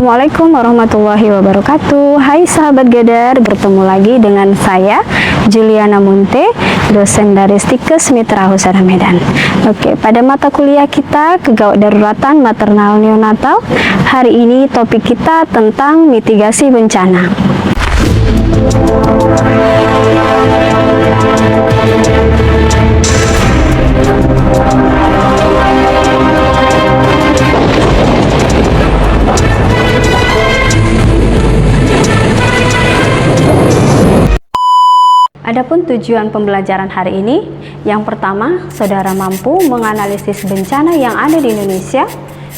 Assalamualaikum warahmatullahi wabarakatuh. Hai sahabat Gedar, bertemu lagi dengan saya Juliana Munte, dosen dari Stikes Mitra Husada Medan. Oke, pada mata kuliah kita Kegawat Daruratan Maternal Neonatal, hari ini topik kita tentang mitigasi bencana. Adapun tujuan pembelajaran hari ini, yang pertama, saudara mampu menganalisis bencana yang ada di Indonesia.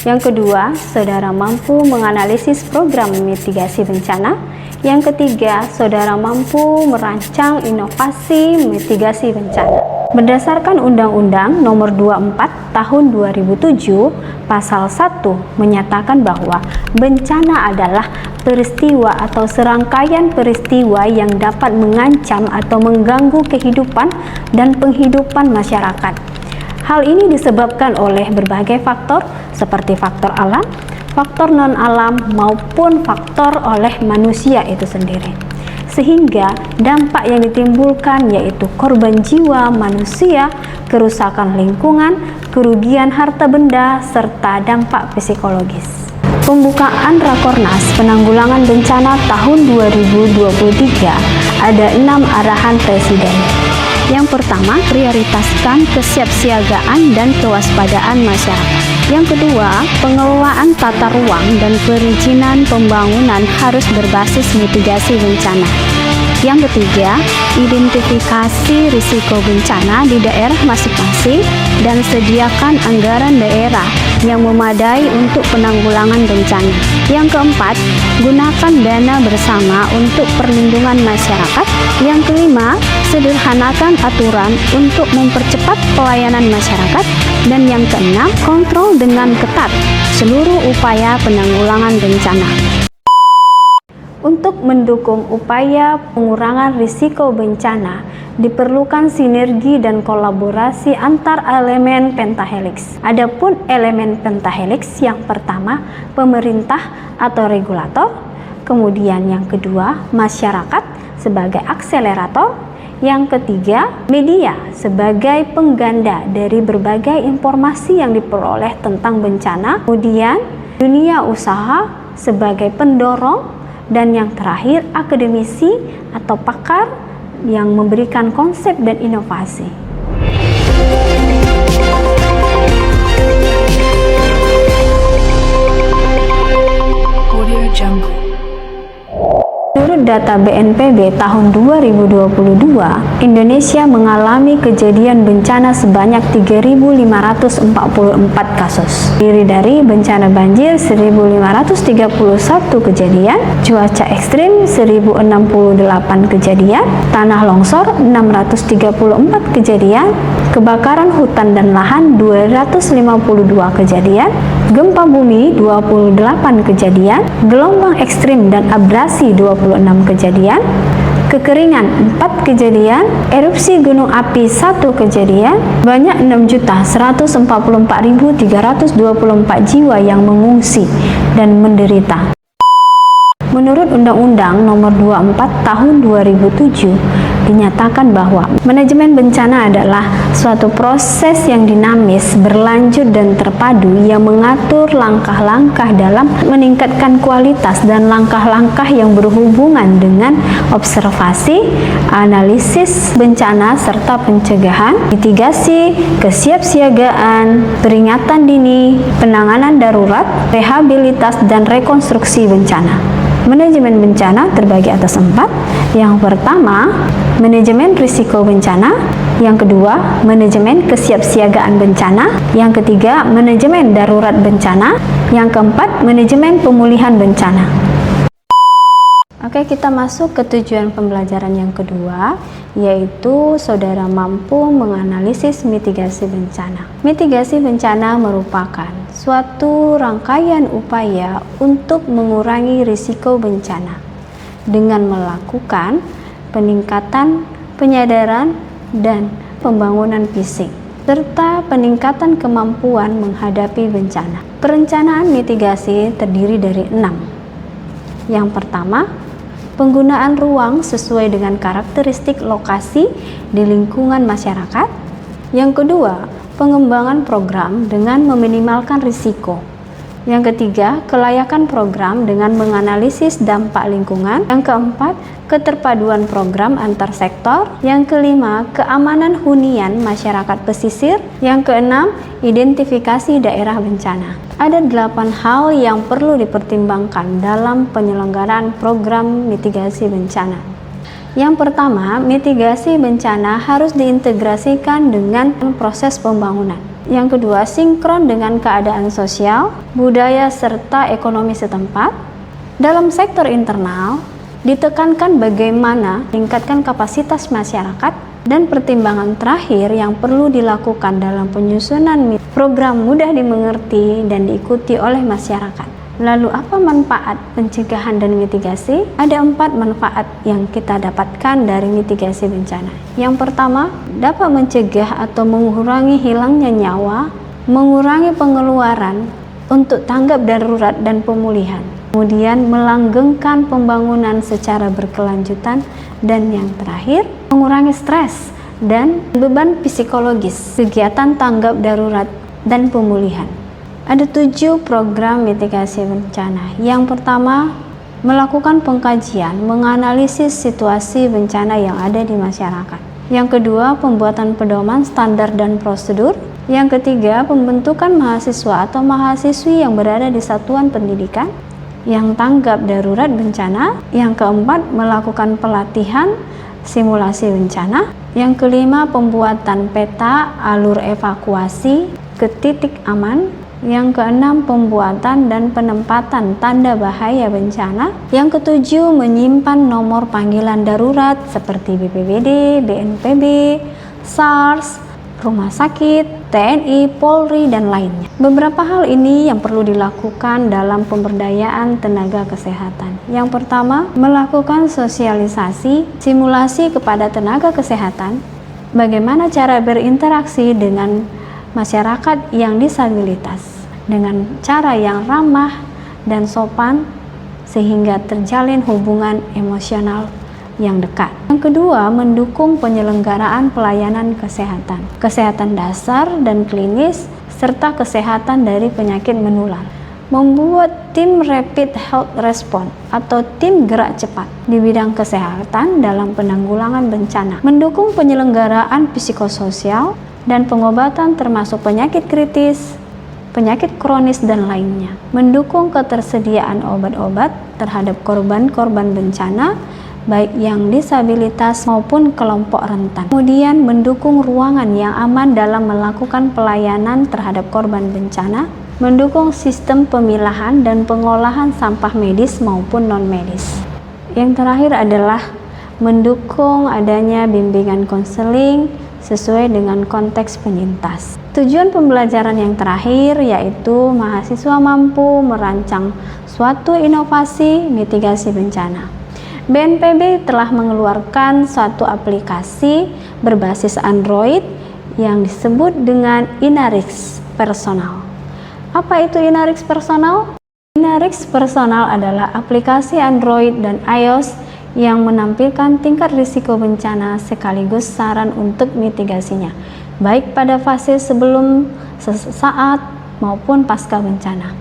Yang kedua, saudara mampu menganalisis program mitigasi bencana. Yang ketiga, saudara mampu merancang inovasi mitigasi bencana. Berdasarkan Undang-Undang Nomor 24 Tahun 2007, Pasal 1 menyatakan bahwa bencana adalah peristiwa atau serangkaian peristiwa yang dapat mengancam atau mengganggu kehidupan dan penghidupan masyarakat. Hal ini disebabkan oleh berbagai faktor seperti faktor alam, faktor non-alam maupun faktor oleh manusia itu sendiri. Sehingga dampak yang ditimbulkan yaitu korban jiwa manusia, kerusakan lingkungan, kerugian harta benda, serta dampak psikologis. Pembukaan Rakornas Penanggulangan Bencana tahun 2023 ada 6 arahan Presiden. Yang pertama, prioritaskan kesiapsiagaan dan kewaspadaan masyarakat. Yang kedua, pengelolaan tata ruang dan perizinan pembangunan harus berbasis mitigasi bencana. Yang ketiga, identifikasi risiko bencana di daerah masing-masing dan sediakan anggaran daerah yang memadai untuk penanggulangan bencana. Yang keempat, gunakan dana bersama untuk perlindungan masyarakat. Yang kelima, sederhanakan aturan untuk mempercepat pelayanan masyarakat. Dan yang keenam, kontrol dengan ketat seluruh upaya penanggulangan bencana. Untuk mendukung upaya pengurangan risiko bencana, diperlukan sinergi dan kolaborasi antar elemen pentahelix. Adapun elemen pentahelix yang pertama, pemerintah atau regulator, kemudian yang kedua, masyarakat sebagai akselerator, yang ketiga, media sebagai pengganda dari berbagai informasi yang diperoleh tentang bencana, kemudian dunia usaha sebagai pendorong, dan yang terakhir, akademisi atau pakar yang memberikan konsep dan inovasi. Menurut data BNPB tahun 2022, Indonesia mengalami kejadian bencana sebanyak 3.544 kasus. Terdiri dari bencana banjir 1.531 kejadian, cuaca ekstrim 1.068 kejadian, tanah longsor 634 kejadian, kebakaran hutan dan lahan 252 kejadian, gempa bumi 28 kejadian, gelombang ekstrim dan abrasi 26 kejadian, kekeringan 4 kejadian, erupsi gunung api 1 kejadian, banyak 6.144.324 jiwa yang mengungsi dan menderita. Menurut Undang-Undang Nomor 24 Tahun 2007, dinyatakan bahwa manajemen bencana adalah suatu proses yang dinamis, berlanjut dan terpadu yang mengatur langkah-langkah dalam meningkatkan kualitas dan langkah-langkah yang berhubungan dengan observasi, analisis bencana serta pencegahan, mitigasi, kesiapsiagaan, peringatan dini, penanganan darurat, rehabilitas dan rekonstruksi bencana. Manajemen bencana terbagi atas 4. Yang pertama, manajemen risiko bencana. Yang kedua, manajemen kesiapsiagaan bencana. Yang ketiga, manajemen darurat bencana. Yang keempat, manajemen pemulihan bencana. Oke, kita masuk ke tujuan pembelajaran yang kedua, yaitu saudara mampu menganalisis mitigasi bencana. Mitigasi bencana merupakan suatu rangkaian upaya untuk mengurangi risiko bencana dengan melakukan peningkatan penyadaran dan pembangunan fisik serta peningkatan kemampuan menghadapi bencana. Perencanaan mitigasi terdiri dari 6. Yang pertama, penggunaan ruang sesuai dengan karakteristik lokasi di lingkungan masyarakat. Yang kedua, pengembangan program dengan meminimalkan risiko. Yang ketiga, kelayakan program dengan menganalisis dampak lingkungan. Yang keempat, keterpaduan program antar sektor. Yang kelima, keamanan hunian masyarakat pesisir. Yang keenam, identifikasi daerah bencana. Ada 8 hal yang perlu dipertimbangkan dalam penyelenggaraan program mitigasi bencana. Yang pertama, mitigasi bencana harus diintegrasikan dengan proses pembangunan. Yang kedua, sinkron dengan keadaan sosial, budaya, serta ekonomi setempat. Dalam sektor internal, ditekankan bagaimana meningkatkan kapasitas masyarakat, dan pertimbangan terakhir yang perlu dilakukan dalam penyusunan program mudah dimengerti dan diikuti oleh masyarakat. Lalu apa manfaat pencegahan dan mitigasi? Ada 4 manfaat yang kita dapatkan dari mitigasi bencana. Yang pertama, dapat mencegah atau mengurangi hilangnya nyawa, mengurangi pengeluaran untuk tanggap darurat dan pemulihan. Kemudian melanggengkan pembangunan secara berkelanjutan, dan yang terakhir, mengurangi stres dan beban psikologis kegiatan tanggap darurat dan pemulihan. Ada 7 program mitigasi bencana. Yang pertama, melakukan pengkajian, menganalisis situasi bencana yang ada di masyarakat. Yang kedua, pembuatan pedoman standar dan prosedur. Yang ketiga, pembentukan mahasiswa atau mahasiswi yang berada di satuan pendidikan yang tanggap darurat bencana. Yang keempat, melakukan pelatihan simulasi bencana. Yang kelima, pembuatan peta alur evakuasi ke titik aman. Yang keenam, pembuatan dan penempatan tanda bahaya bencana. Yang ketujuh, menyimpan nomor panggilan darurat seperti BPBD, BNPB, SARS, rumah sakit, TNI, Polri, dan lainnya. Beberapa hal ini yang perlu dilakukan dalam pemberdayaan tenaga kesehatan. Yang pertama, melakukan sosialisasi, simulasi kepada tenaga kesehatan, bagaimana cara berinteraksi dengan masyarakat yang disabilitas dengan cara yang ramah dan sopan sehingga terjalin hubungan emosional yang dekat. Yang kedua, mendukung penyelenggaraan pelayanan kesehatan dasar dan klinis serta kesehatan dari penyakit menular. Membuat tim Rapid Health Response atau tim gerak cepat di bidang kesehatan dalam penanggulangan bencana. Mendukung penyelenggaraan psikososial dan pengobatan termasuk penyakit kritis, penyakit kronis, dan lainnya. Mendukung ketersediaan obat-obat terhadap korban-korban bencana, baik yang disabilitas maupun kelompok rentan. Kemudian mendukung ruangan yang aman dalam melakukan pelayanan terhadap korban bencana, mendukung sistem pemilahan dan pengolahan sampah medis maupun non-medis. Yang terakhir adalah mendukung adanya bimbingan konseling sesuai dengan konteks penyintas. Tujuan pembelajaran yang terakhir yaitu mahasiswa mampu merancang suatu inovasi mitigasi bencana. BNPB telah mengeluarkan suatu aplikasi berbasis Android yang disebut dengan Inarix Personal. Apa itu Inarix Personal? Inarix Personal adalah aplikasi Android dan iOS yang menampilkan tingkat risiko bencana sekaligus saran untuk mitigasinya, baik pada fase sebelum, sesaat, maupun pasca bencana.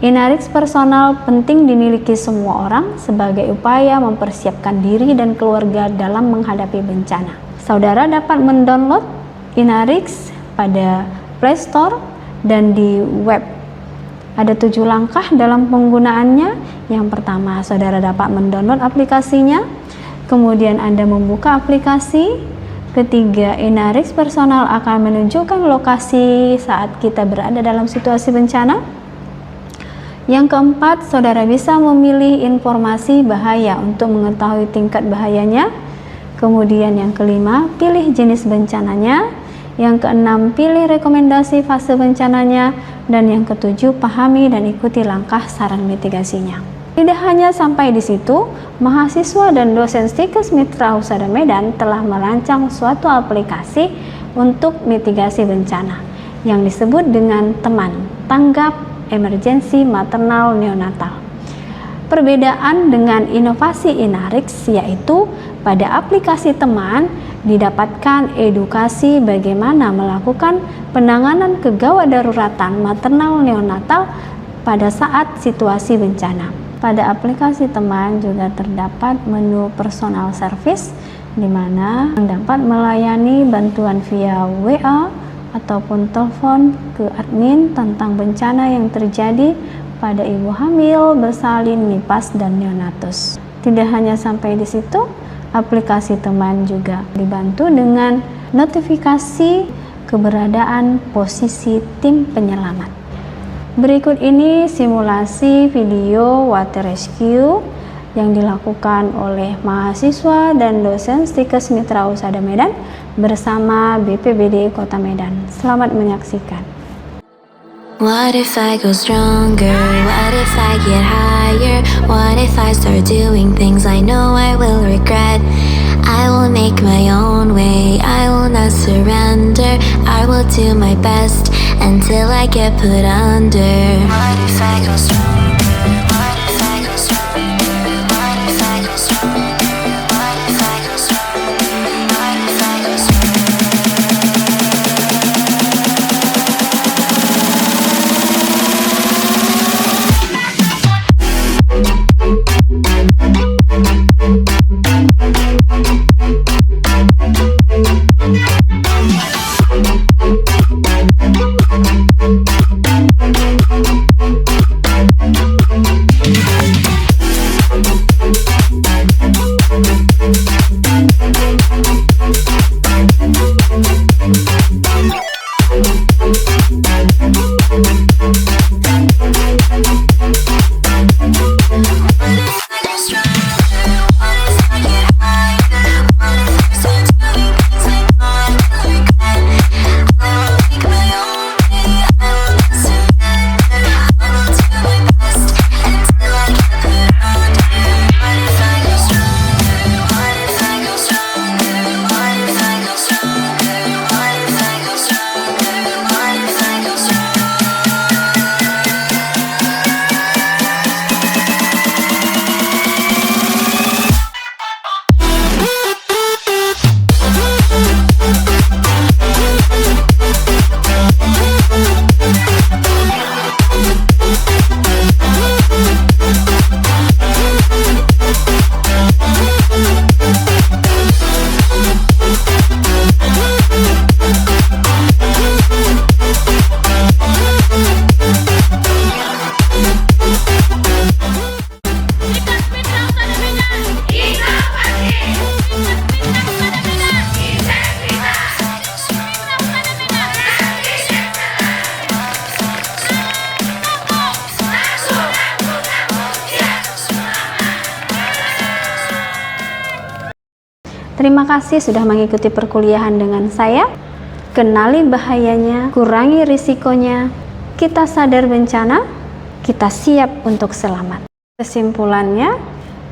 Inarix Personal penting dimiliki semua orang sebagai upaya mempersiapkan diri dan keluarga dalam menghadapi bencana. Saudara dapat mendownload Inarix pada Play Store dan di web. Ada 7 langkah dalam penggunaannya. Yang pertama, saudara dapat mendownload aplikasinya, kemudian Anda membuka aplikasi. Ketiga, Inarix Personal akan menunjukkan lokasi saat kita berada dalam situasi bencana. Yang keempat, saudara bisa memilih informasi bahaya untuk mengetahui tingkat bahayanya. Kemudian yang kelima, pilih jenis bencananya. Yang keenam, pilih rekomendasi fase bencananya. Dan yang ketujuh, pahami dan ikuti langkah saran mitigasinya. Tidak hanya sampai di situ, mahasiswa dan dosen Stikes Mitra Husada Medan telah merancang suatu aplikasi untuk mitigasi bencana yang disebut dengan Teman Tanggap Emergensi Maternal Neonatal. Perbedaan dengan inovasi Inarix yaitu pada aplikasi teman didapatkan edukasi bagaimana melakukan penanganan kegawat daruratan maternal neonatal pada saat situasi bencana. Pada aplikasi teman juga terdapat menu personal service di mana dapat melayani bantuan via WA ataupun telepon ke admin tentang bencana yang terjadi pada ibu hamil, bersalin, nipas, dan neonatus. Tidak hanya sampai di situ, aplikasi teman juga dibantu dengan notifikasi keberadaan posisi tim penyelamat. Berikut ini simulasi video water rescue yang dilakukan oleh mahasiswa dan dosen Stikes Mitra Husada Medan bersama BPBD Kota Medan. Selamat menyaksikan. What if I go stronger? What if I get higher? What if I start doing things I know I will regret? I will make my own way, I will not surrender. I will do my best until I get put under. What if I go stronger? What if I go stronger? What if I go stronger? What if I go stronger? What if I go stronger? Terima kasih sudah mengikuti perkuliahan dengan saya. Kenali bahayanya, kurangi risikonya. Kita sadar bencana, kita siap untuk selamat. Kesimpulannya,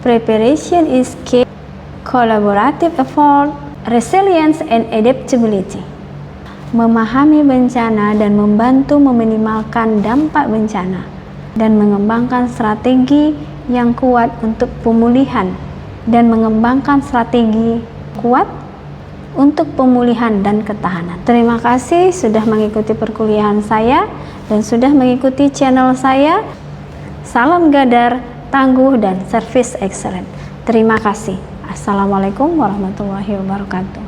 preparation is key, collaborative effort, resilience and adaptability. Memahami bencana dan membantu meminimalkan dampak bencana dan mengembangkan strategi yang kuat untuk pemulihan dan mengembangkan strategi kuat untuk pemulihan dan ketahanan. Terima kasih sudah mengikuti perkuliahan saya dan sudah mengikuti channel saya. Salam Gadar, tangguh dan service excellent. Terima kasih. Assalamualaikum warahmatullahi wabarakatuh.